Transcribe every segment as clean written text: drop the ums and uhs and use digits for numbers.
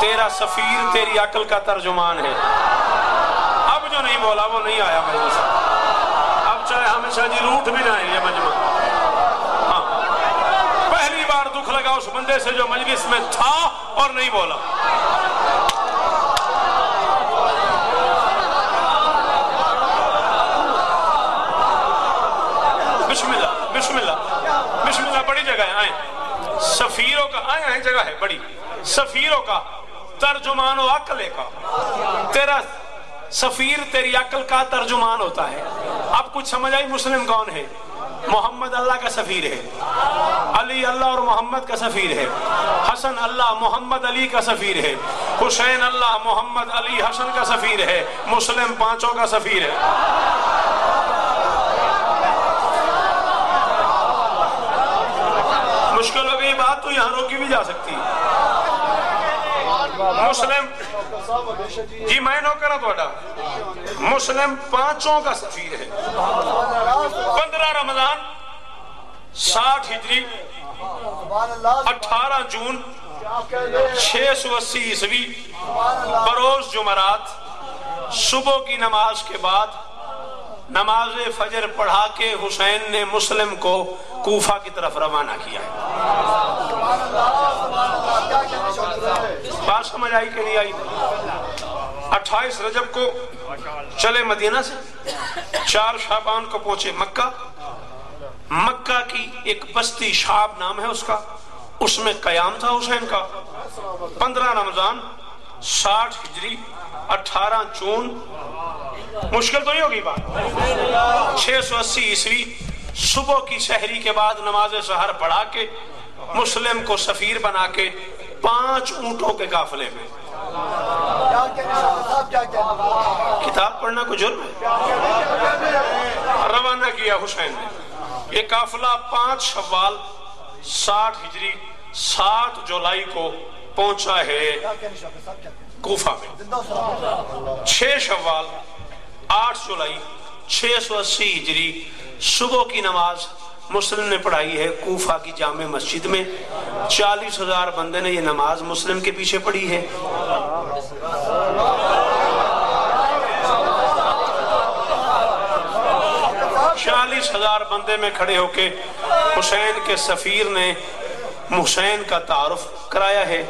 تیرا سفیر تیری عقل کا ترجمان ہے. اب جو نہیں بولا وہ نہیں آیا مجلس. اب چاہے ہمیشہ جی روٹ بھی نہ ہے یہ مجمع. ہاں پہلی بار دکھ لگا اس بندے سے جو مجلس میں تھا اور نہیں بولا. بسم اللہ بسم اللہ بسم اللہ. بڑی جگہ ہے آئیں. سفیروں کا آئیں جگہ ہے بڑی. سفیروں کا ترجمان و عقل کا. تیرا سفیر تیری عقل کا ترجمان ہوتا ہے. اب کچھ سمجھ آئی مسلم کون ہے؟ محمد اللہ کا سفیر ہے. علی اللہ اور محمد کا سفیر ہے. حسن اللہ محمد علی کا سفیر ہے. حسین اللہ محمد علی حسن کا سفیر ہے. مسلم پانچوں کا سفیر ہے. مشکل ہو گئی بات تو یہاں روکی بھی جا سکتی ہے. مسلم جی میں نوکرہ توڑا. مسلم پانچوں کا سفیر ہے. 15 رمضان 60 ہجری 18 جون 680 عیسوی بروز جمعرات صبح کی نماز کے بعد نماز فجر پڑھا کے حسین نے مسلم کو کوفہ کی طرف روانہ کیا ہے. بات سمجھ آئی کہ نہیں آئی؟ 28 رجب کو چلے مدینہ سے. 4 شعبان کو پہنچے مکہ. مکہ کی ایک بستی شعب نام ہے اس کا. اس میں قیام تھا حسین کا. 15 رمضان 60 ہجری 18 جون. مشکل تو نہیں ہوگی بات. 680 عیسوی صبح کی سحری کے بعد نماز سحر پڑھا کے مسلم کو سفیر بنا کے 5 اونٹوں کے قافلے میں. کتاب پڑھنا کو جرم ہے. روانہ کیا حسین نے. یہ قافلہ 5 شوال 60 ہجری 7 جولائی کو پہنچا ہے کوفہ میں. 6 شوال 8 جولائی 680 ہجری صبح کی نماز مسلم نے پڑھائی ہے کوفہ کی جامع مسجد میں. 40,000 بندے نے یہ نماز مسلم کے پیچھے پڑھی ہے. بندے میں کھڑے ہو کے حسین کے سفیر نے حسین کا تعارف کرایا ہے.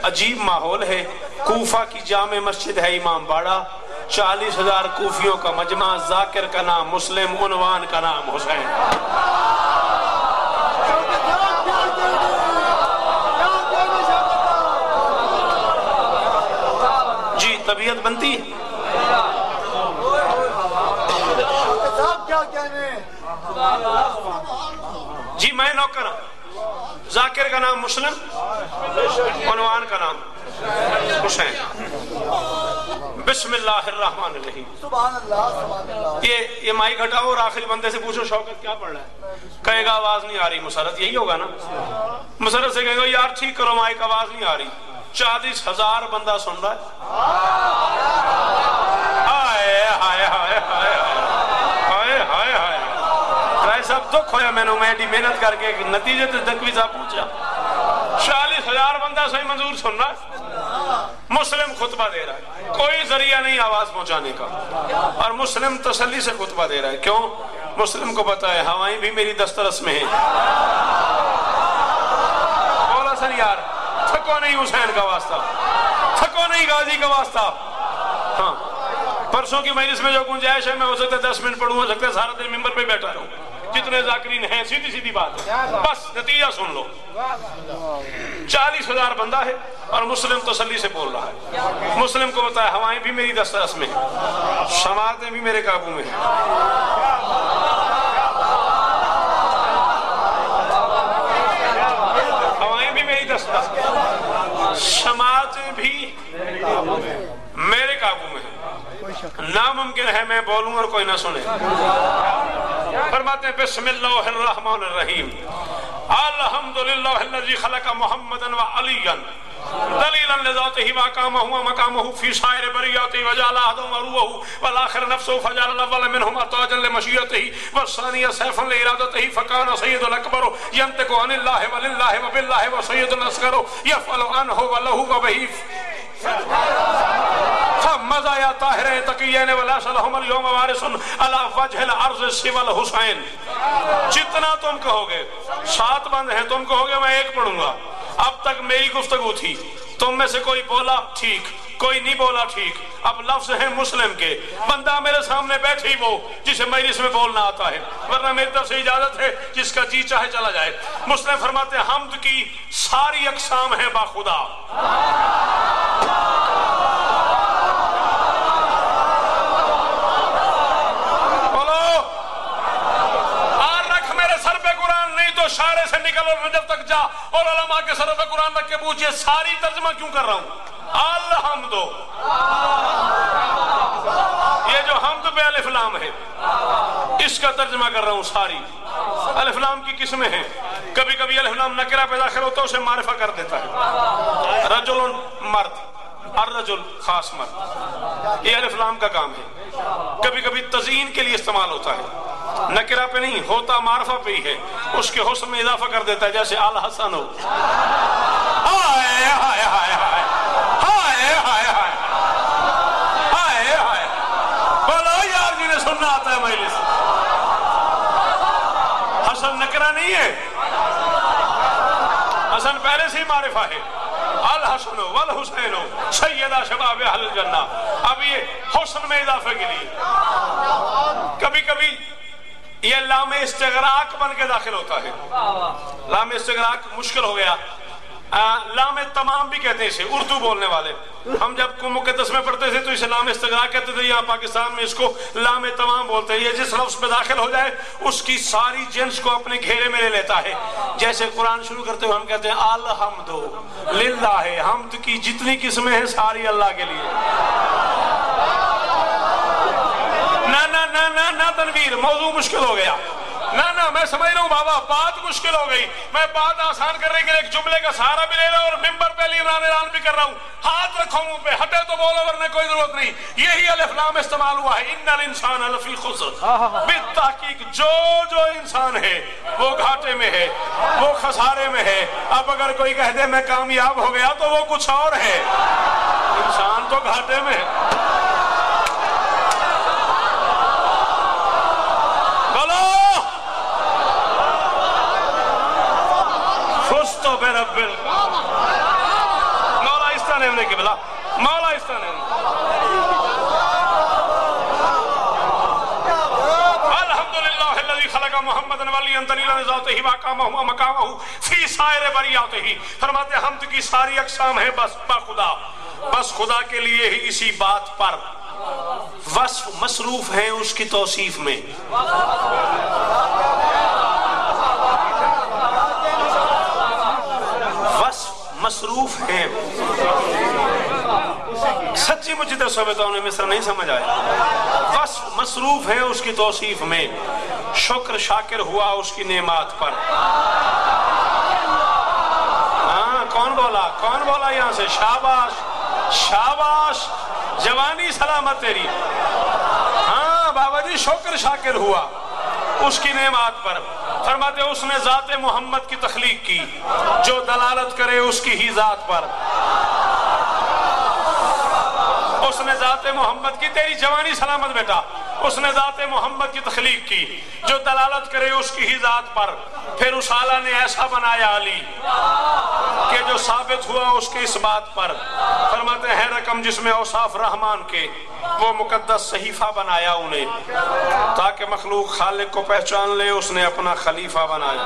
عجیب ماحول ہے. کوفہ کی جامع مسجد ہے امام باڑہ. 40,000 کوفیوں کا مجمع. ذاکر کا نام مسلم, عنوان کا نام حسین. جی طبیعت بنتی ہے. جی میں نوکر ہوں. ذاکر کا نام مسلم, عنوان کا نام حسین. بسم اللہ الرحمن الرحیم. یہ مائک ہٹاؤ اور آخری بندے سے پوچھو شوکت کیا پڑھ رہا ہے. کہے گا آواز نہیں آ رہی. مسرت یہی ہوگا نا. مسرت سے کہے گا یار ٹھیک کرو مائک, آواز نہیں آ رہی. 40,000 بندہ سن رہا ہے. ہائے ہائے ہائے ہائے ہائے ہائے ہائے. سب دکھ ہویا میں نے محنت کر کے نتیجے تک بھی صاحب پوچھا. 40,000 بندہ صحیح منظور سن رہا ہے. مسلم خطبہ دے رہا ہے. کوئی ذریعہ نہیں آواز پہنچانے کا. اور مسلم تسلی سے خطبہ دے رہا ہے. کیوں؟ مسلم کو پتا ہے ہوائیں بھی میری دسترس میں ہیں. بولا سر یار تھکو نہیں حسین کا واسطہ, تھکو نہیں غازی کا واسطہ. ہاں پرسوں کی مجلس میں جو گنجائش ہے میں ہو سکتا ہے 10 منٹ پڑھوں, ہو سکتا ہے سارا دن ممبر پہ بیٹھا رہوں. جتنے ذاکرین ہیں سیدھی بات ہے. بس نتیجہ سن لو. 40,000 بندہ ہے اور مسلم تسلی سے بول رہا ہے. مسلم کو بتایا ہوائیں بھی میری دسترس میں ہیں, سماعتیں بھی میرے قابو میں ہیں. ہوائیں بھی میری دسترس, سماعتیں بھی میرے قابو میں ہیں. ناممکن ہے میں بولوں اور کوئی نہ سنے. فرماتے ہیں بسم اللہ الرحمن الرحیم. الحمدللہ الذی خلق محمدا و علیا دلیلا لذاته وأقامه مقامه في سائر برياته وجعل أحدهم عروه والآخر نفسه فجعل الأول منهما تاجا لمشيئته والثاني سيفا لإرادته فكان سيد الأكبر ينطق عن الله ولله وبالله وسيد الأصغر يفعل عنه وله وبه فمزايا طاہرین تقیین ولیس لهم اليوم وارث على وجه الارض سوى الحسین. جتنا تم کہو گے 7 بند ہیں، تم کہو گے میں 1 پڑھوں گا. اب تک میری گفتگو تھی، تم میں سے کوئی بولا ٹھیک، کوئی نہیں بولا ٹھیک. اب لفظ ہیں مسلم کے، بندہ میرے سامنے بیٹھے ہی وہ جسے مجلس میں بولنا آتا ہے، ورنہ میری طرف سے اجازت ہے جس کا جی چاہے چلا جائے. مسلم فرماتے ہیں حمد کی ساری اقسام ہیں باخدا. اشارے سے نکل اور نجف تک جا اور علماء کے سر پہ قرآن رکھ کے پوچھئے ساری ترجمہ کیوں کر رہا ہوں؟ الحمدو. یہ جو حمد پہ الف لام ہے اس کا ترجمہ کر رہا ہوں. ساری الف لام کی قسمیں ہیں. کبھی کبھی الف لام نکرہ پہ داخل ہوتا ہے اسے معرفہ کر دیتا ہے. رجل مرد، الرجل خاص مرد، یہ الف لام کا کام ہے. کبھی کبھی تزیین کے لیے استعمال ہوتا ہے، نکرہ پہ نہیں ہوتا، معرفہ پہ ہی ہے. اس کے حسن میں اضافہ کر دیتا ہے، جیسے الحسن ہو. ہائے ہائے ہائے ہائے ہائے ہائے ہائے ہائے ہائے. بولو یار جنہیں سننا آتا ہے مجلس. حسن نکرہ نہیں ہے، حسن پہلے سے ہی معرفہ ہے. الحسن والحسین سیدہ شباب اہل الجنہ. اب یہ حسن میں اضافے کے لیے کبھی کبھی یہ لام استغراق بن کے داخل ہوتا ہے. لام استغراق مشکل ہو گیا. لام تمام بھی کہتے ہیں اسے اردو بولنے والے. ہم جب مقدس میں پڑھتے تھے تو اسے لام استغراق کہتے تھے. یہاں پاکستان میں اس کو لام تمام بولتے ہیں. یہ جس لفظ پہ داخل ہو جائے اس کی ساری جنس کو اپنے گھیرے میں لے لیتا ہے. جیسے قرآن شروع کرتے ہوئے ہم کہتے ہیں الحمد للہ، حمد کی جتنی قسمیں ہیں ساری اللہ کے لیے. نہ تنویر، موضوع مشکل ہو گیا. نہ میں سمجھ رہا ہوں بابا، بات مشکل ہو گئی. میں بات آسان کرنے کے لیے ایک جملے کا سہارا بھی لے رہا ہوں اور ممبر پہ اعلان بھی کر رہا ہوں. ہاتھ رکھو منہ پہ، ہٹے تو بولو ورنہ کوئی ضرورت نہیں. یہی الف لام استعمال ہوا ہے. ان الانسان لفی خسر. بالتحقیق جو انسان ہے وہ گھاٹے میں ہے، وہ خسارے میں ہے. اب اگر کوئی کہہ دے میں کامیاب ہو گیا تو وہ کچھ اور ہے. انسان تو گھاٹے میں ہے. مولا استانے ہونے کے بلا مولا استانے الحمدللہ الذی خلق محمد ولیا دلیلا ذاتہ واقامہ مقامہ فی سائر بریاتہ. فرماتے ہیں حمد کی ساری اقسام ہیں بس خدا، بس خدا کے لیے ہی. اسی بات پر وصف مصروف ہیں اس کی توصیف میں. مصروف ہیں. سچی مجھے تو صحبتوں نے مصر نہیں سمجھ آیا. وصف مصروف ہیں اس کی توصیف میں. شکر شاکر ہوا اس کی نعمات پر. ہاں کون بولا یہاں سے؟ شاباش شاباش، جوانی سلامت تیری. ہاں بابا جی، شکر شاکر ہوا اس کی نعمات پر. فرماتے اس نے ذات محمد کی تخلیق کی جو دلالت کرے اس کی ہی ذات پر. اس نے ذات محمد کی، تیری جوانی سلامت بیٹا، اس نے ذات محمد کی تخلیق کی جو دلالت کرے اس کی ہی ذات پر. پھر اس اعلیٰ نے ایسا بنایا علی کہ جو ثابت ہوا اس کے اس بات پر. فرماتے ہیں رقم جس میں اوصاف رحمان کے وہ مقدس صحیفہ بنایا انہیں تاکہ مخلوق خالق کو پہچان لے. اس نے اپنا خلیفہ بنایا.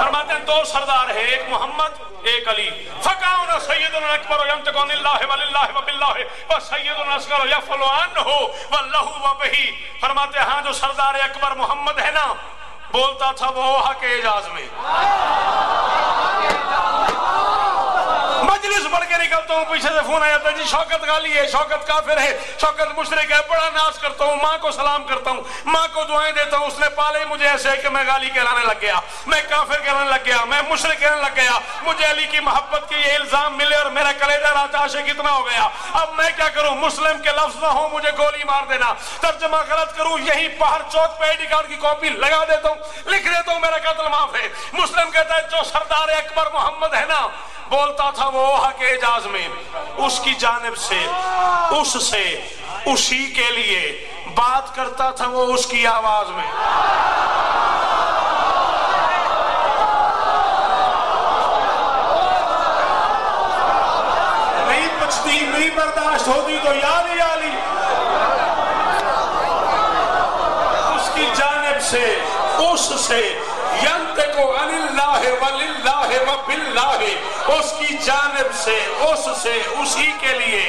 فرماتے ہیں 2 سردار ہیں، ایک محمد ایک علی. فَقَعُنَ سَيِّدُنَا الْأَكْبَرُ يَنْطِقُ عَنِ اللَّهِ وَلِلَّهِ وَبِاللَّهِ وَسَيِّدُنَا الْأَصْغَرُ يَفْعَلُ عَنْهُ وَاللَّهُ وَبِهِ. فرماتے ہیں جو سردار اکبر محمد ہے نا، بولتا تھا وہ حق اعجاز میں. مجلس بڑھ کے نکلتا ہوں پیچھے سے فون آیا تھا جی شوکت غالی ہے، شوکت کافر ہے، شوکت مشرک ہے، بڑا ناز کرتا ہوں، ماں کو سلام کرتا ہوں، ماں کو دعائیں دیتا ہوں، اس نے پالے مجھے ایسے ہے کہ میں غالی کہلانے لگ گیا، میں کافر کہلانے لگ گیا، میں مشرک کہنے لگ گیا، مجھے علی کی محبت کے یہ الزام ملے اور میرا کلیجہ راتا عاشق کتنا ہو گیا، اب میں کیا کروں؟ مسلم کے لفظ نہ ہوں مجھے گولی مار دینا، ترجمہ غلط کروں یہیں باہر چوک پہ آئی ڈی کارڈ کی کاپی لگا دیتا ہوں، لکھ دیتا ہوں میرا قتل معاف ہے۔ مسلم کہتا ہے جو سردار اکبر محمد ہے نا بولتا تھا وہ حق اعجاز میں، اس کی جانب سے، اس سے، اسی کے لیے بات کرتا تھا وہ اس کی آواز میں۔ نہیں پچھتی نہیں برداشت ہوتی تو یا علی یا علی، اس کی جانب سے، اس سے، ینطق عن اللہ وللہ وباللہ، اس کی جانب سے، اس سے، اسی کے لیے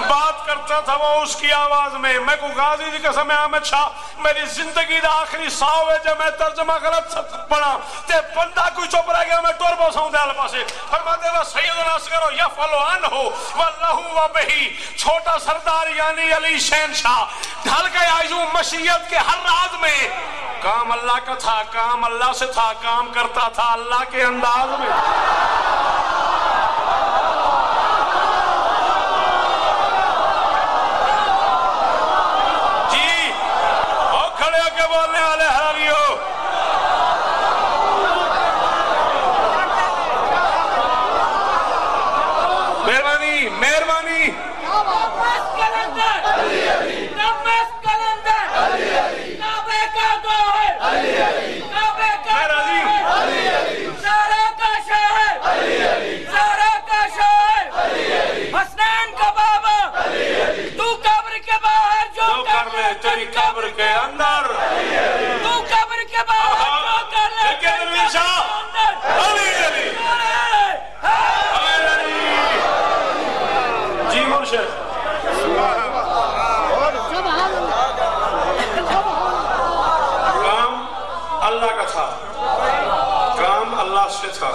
بات کرتا تھا وہ اس کی آواز میں۔ میں کو غازی دی قسم احمد شاہ میری زندگی دا آخری ساو ہے جب میں ترجمہ غلط پڑھا تے بندہ کوئی چپ رہ گیا میں ٹور بوساؤں دے علمہ سے فرماتے وہ سیدنا اصغر یفعل عنہ واللہ وبہی، چھوٹا سردار یعنی علی شہنشاہ ڈھل گیا یوں مشیت کے ہر راز میں، کام اللہ کا تھا، کام اللہ سے تھا، کام کرتا تھا اللہ کے انداز میں۔ جی وہ کھڑے ہو کے بولنے والے حرامیو، مہربانی مہربانی، تیری قبر کے اندر تو قبر کے باہر جو کر لے علی علی علی۔ جی مرشد کام اللہ کا تھا، کام اللہ سے تھا۔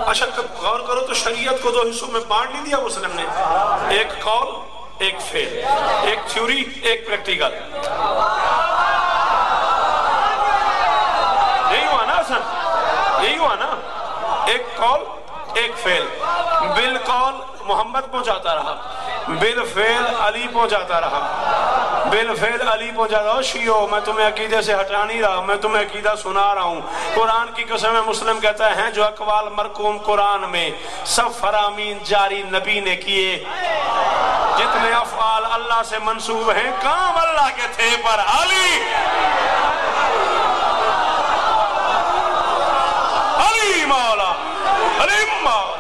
اچھا غور کرو تو شریعت کو دو حصوں میں بانٹ نہیں دیا مسلم نے، ایک قول ایک فعل، ایک تھیوری ایک پریکٹیکل، یہی ہوا نا حسن، یہی ہوا نا، ایک قول ایک فعل، بالقول محمد پہنچاتا رہا، بالفعل علی پہنچاتا رہا، بالفعل علی پہنچاتا رہا۔ شیعو میں تمہیں عقیدے سے ہٹا نہیں رہا، میں تمہیں عقیدہ سنا رہا ہوں، قرآن کی قسم مسلم کہتا ہے جو اقوال مرقوم قرآن میں سب فرامین جاری نبی نے کیے، جتنے افعال اللہ سے منسوب ہیں کام اللہ کے تھے پر علی علی مولا علی مولا۔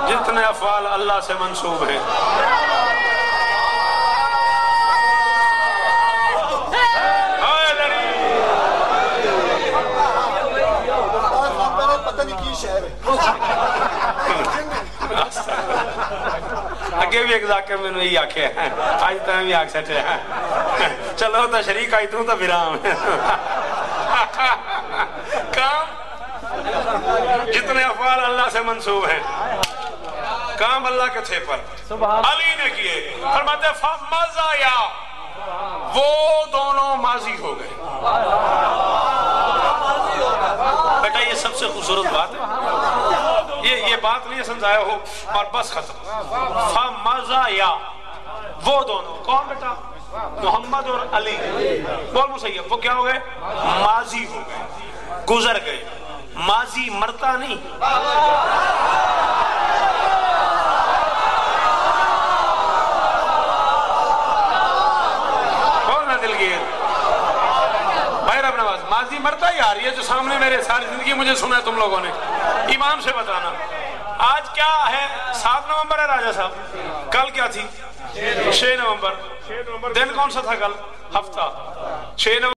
جتنے افعال اللہ سے منسوب ہیں اگے بھی ایک ذاکر میں نے یہ آکھے ہیں آج تمہیں بھی آکھ سٹے ہیں چلو تا شریک آئی توں تا برام کام جتنے افعال اللہ سے منسوب ہیں کام اللہ کے تھے پر علی نے کیے، فرماتے فَمَزَّایا وہ دونوں ماضی ہو گئے۔ بیٹا یہ سب سے خوبصورت بات ہے، یہ بات نہیں سمجھایا ہو اور بس ختم۔ فَمَزَّایا وہ دونوں، کون بیٹا؟ محمد اور علی، بول مسیب وہ کیا ہو گئے؟ ماضی ہو گئے، گزر گئے۔ ماضی مرتا نہیں، ماضی مرتا یار، یہ جو سامنے میرے ساری زندگی مجھے سنا ہے تم لوگوں نے، ایمان سے بتانا آج کیا ہے؟ 7 نومبر ہے راجہ صاحب، کل کیا تھی؟ 6 نومبر، دن کون سا تھا کل؟ ہفتہ 6 نومبر